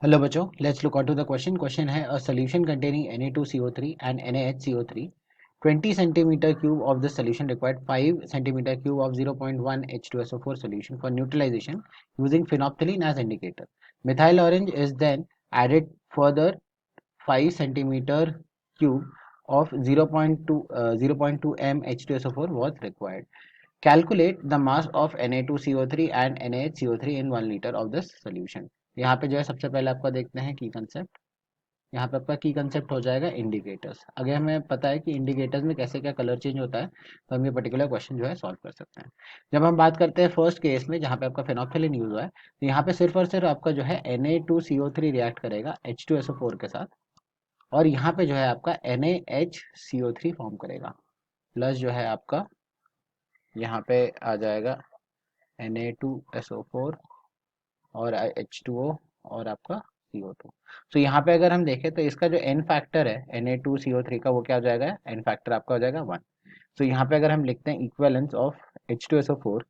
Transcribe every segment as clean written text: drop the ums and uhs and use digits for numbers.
Hello बच्चों, let's look on to the question. Question है a solution containing Na2CO3 and NaHCO3 20 centimeter cube of the solution required 5 centimeter cube of 0.1 H2SO4 solution for neutralization using phenolphthalein as indicator. Methyl orange is then added further 5 centimeter cube of 0.2 m H2SO4 was required. Calculate the mass of Na2CO3 and NaHCO3 in 1 liter of this solution. यहाँ पे जो है सबसे पहले आपका देखते हैं की कंसेप्ट। यहाँ पे आपका की कंसेप्ट हो जाएगा इंडिकेटर्स। अगर हमें पता है कि इंडिकेटर्स में कैसे क्या कलर चेंज होता है तो हम ये पर्टिकुलर क्वेश्चन जो है सॉल्व कर सकते हैं। जब हम बात करते हैं फर्स्ट केस में जहाँ पे आपका फेनोक्सिलिन यूज हुआ है तो यहाँ पे सिर्फ और सिर्फ आपका जो है Na2CO3 रिएक्ट करेगा H2SO4 के साथ, और यहाँ पे जो है आपका NaHCO3 फॉर्म करेगा, प्लस जो है आपका यहाँ पे आ जाएगा Na2SO4 और H2O और आपका CO2। तो यहाँ पे अगर हम देखें तो इसका जो एन फैक्टर है Na2CO3 का वो क्या हो जाएगा, एन फैक्टर आपका हो जाएगा 1। तो यहाँ पे अगर हम लिखते हैं इक्वलेंस ऑफ H2SO4,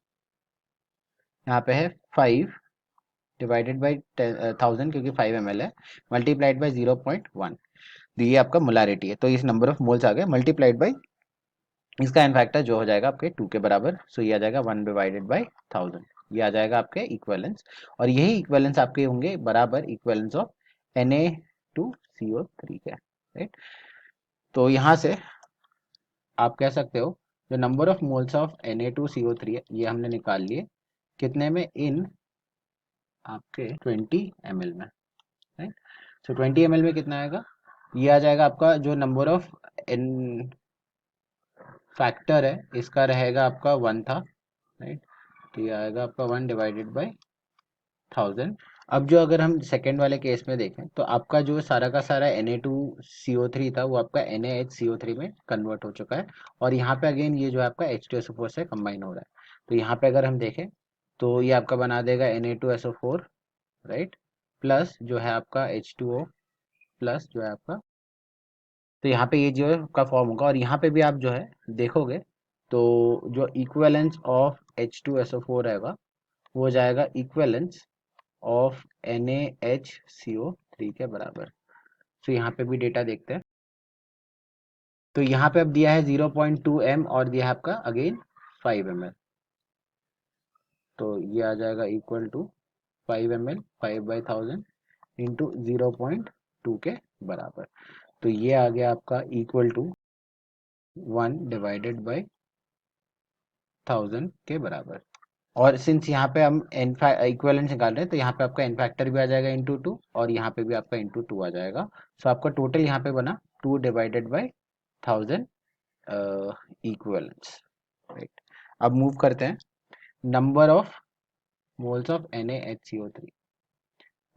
यहाँ पे है 5 डिवाइडेड बाई 1000 क्योंकि 5 ml है, मल्टीप्लाइड बाई 0.1। तो ये आपका मोलारिटी है, तो इस नंबर ऑफ मोल्स आ गए मल्टीप्लाइड बाई इसका एन फैक्टर जो हो जाएगा आपके 2 के बराबर। सो ये आ जाएगा 1 डिवाइडेड बाई 1000। ये आ जाएगा आपके इक्वलेंस, और यही इक्वलेंस आपके होंगे बराबर इक्वलेंस ऑफ Na2CO3 के, राइट। तो यहाँ से आप कह सकते हो जो number of moles of Na2CO3 है ये हमने निकाल लिए कितने में, इन आपके 20 ml में, राइट। सो 20 ml में कितना आएगा, ये आ जाएगा आपका जो नंबर ऑफ एन फैक्टर है इसका रहेगा आपका 1 था, राइट। तो ये आएगा आपका 1 डिवाइडेड बाई 1000। अब जो अगर हम सेकेंड वाले केस में देखें तो आपका जो सारा का सारा Na2CO3 था वो आपका NaHCO3 में कन्वर्ट हो चुका है, और यहाँ पे अगेन ये जो है आपका H2SO4 से कंबाइन हो रहा है। तो यहाँ पे अगर हम देखें तो ये आपका बना देगा Na2SO4, राइट, प्लस जो है आपका H2O प्लस जो है आपका, तो यहाँ पे ये जो है आपका फॉर्म होगा, और यहाँ पे भी आप जो है देखोगे तो जो इक्वेलेंस ऑफ H2SO4 रहेगा वो हो जाएगा इक्वेलेंस ऑफ NaHCO3 के बराबर। तो यहाँ पे भी डेटा देखते हैं। तो यहाँ पे अब दिया है 0.2 m और दिया है आपका अगेन 5 ml। तो ये आ जाएगा इक्वल टू 5 ml 5/1000 इंटू 0.2 के बराबर। तो ये आ गया आपका इक्वल टू 1 डिवाइडेड बाई 1000 के बराबर। और सिंस यहाँ पे हम एन इक्वेलेंस निकाल रहे हैं तो यहाँ पे आपका एन फैक्टर भी आ जाएगा इंटू 2, और यहाँ पे भी आपका इंटू 2 आ जाएगा। सो आपका टोटल यहाँ पे बना 2 डिवाइडेड बाई 1000 इक्वेलेंस, राइट। अब मूव करते हैं number of moles of NaHCO3,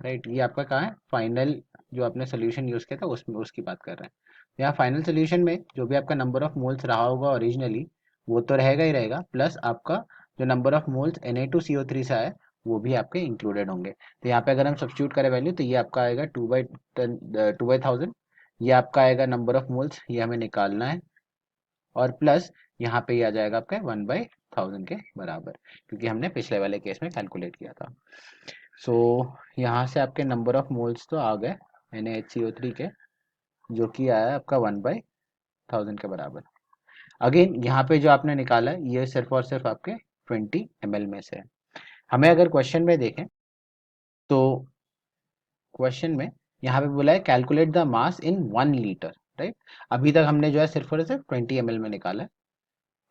right. ये आपका कहाँ है, फाइनल जो आपने सोल्यूशन यूज किया था उसमें उसकी बात कर रहे हैं। यहाँ फाइनल सोल्यूशन में जो भी आपका नंबर ऑफ मोल्स रहा होगा ओरिजिनली वो तो रहेगा ही रहेगा, प्लस आपका जो नंबर ऑफ मोल्स Na2CO3 से आए वो भी आपके इंक्लूडेड होंगे। तो यहाँ पे अगर हम सब्स्टिट्यूट करें वैल्यू तो ये आपका आएगा 2/1000। ये आपका आएगा नंबर ऑफ मोल्स, ये हमें निकालना है, और प्लस यहाँ पे ये आ जाएगा आपका 1/1000 के बराबर, क्योंकि हमने पिछले वाले केस में कैलकुलेट किया था। सो यहाँ से आपके नंबर ऑफ मोल्स तो आ गए NaHCO3 के, जो कि आया आपका 1/1000 के बराबर। अगेन यहाँ पे जो आपने निकाला है ये सिर्फ और सिर्फ आपके 20 ml में से है। हमें अगर क्वेश्चन में देखें तो क्वेश्चन में यहाँ पे बोला है calculate the mass in 1 litre, right. अभी तक हमने जो है सिर्फ और सिर्फ 20 ml में निकाला है।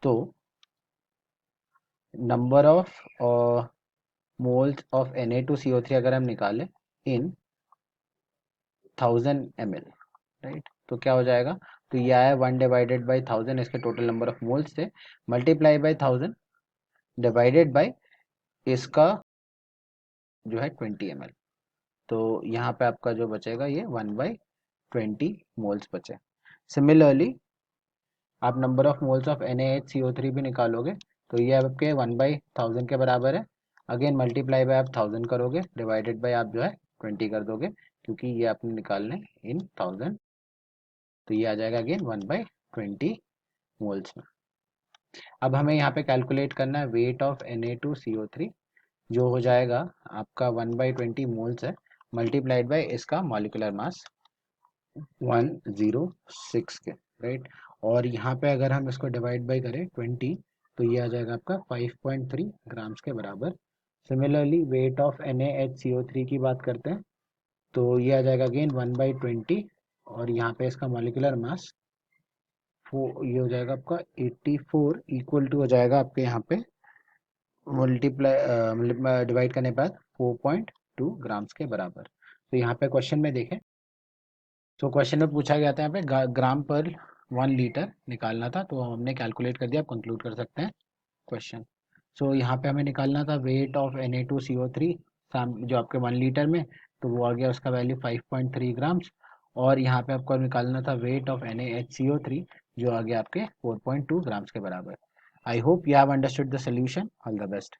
तो number of moles of Na2CO3 अगर हम निकालें इन 1000 ml, राइट, तो क्या हो जाएगा, तो ये आया 1 डिवाइडेड बाई 1000 इसके टोटल नंबर ऑफ मोल्स थे, मल्टीप्लाई बाई 1000 डिवाइडेड बाई इसका जो है 20 ml। तो यहाँ पे आपका जो बचेगा ये 1/20 मोल्स बचे। सिमिलरली आप number of moles of NaHCO3 भी निकालोगे तो ये आपके 1/1000 के बराबर है। अगेन मल्टीप्लाई बाय आप 1000 करोगे, डिवाइडेड बाय आप जो है 20 कर दोगे, क्योंकि ये आपने निकालने इन 1000। तो ये आ जाएगा अगेन 1/20 मोल्स में। अब हमें यहाँ पे कैलकुलेट करना है वेट ऑफ Na2CO3, जो हो जाएगा आपका 1/20 मोल्स है, मल्टीप्लाइड बाय इसका मॉलिक्यूलर मास 106 के, राइट। और यहाँ पे अगर हम इसको डिवाइड बाई करें 20, तो ये आ जाएगा आपका 5.3 ग्राम्स के बराबर। सिमिलरली वेट ऑफ NaHCO3 की बात करते हैं, तो ये आ जाएगा अगेन 1/20, और यहाँ पे इसका मॉलिक्यूलर मास ये हो जाएगा आपका 84, इक्वल टू हो जाएगा आपके यहाँ पे मल्टीप्लाई मतलब डिवाइड करने के बाद 4.2 ग्राम्स के बराबर। तो यहाँ पे क्वेश्चन में देखें, तो क्वेश्चन में पूछा गया था यहाँ पे ग्राम पर 1 लीटर निकालना था, तो हमने कैलकुलेट कर दिया, आप कंक्लूड कर सकते हैं क्वेश्चन। सो यहाँ पे हमें निकालना था वेट ऑफ Na2CO3 जो आपके 1 लीटर में, तो वो आ गया उसका वैल्यू 5.3 ग्राम्स। और यहाँ पे आपको निकालना था वेट ऑफ NaHCO3 जो आ गया आपके 4.2 ग्राम्स के बराबर। I hope you have understood the solution. All the best.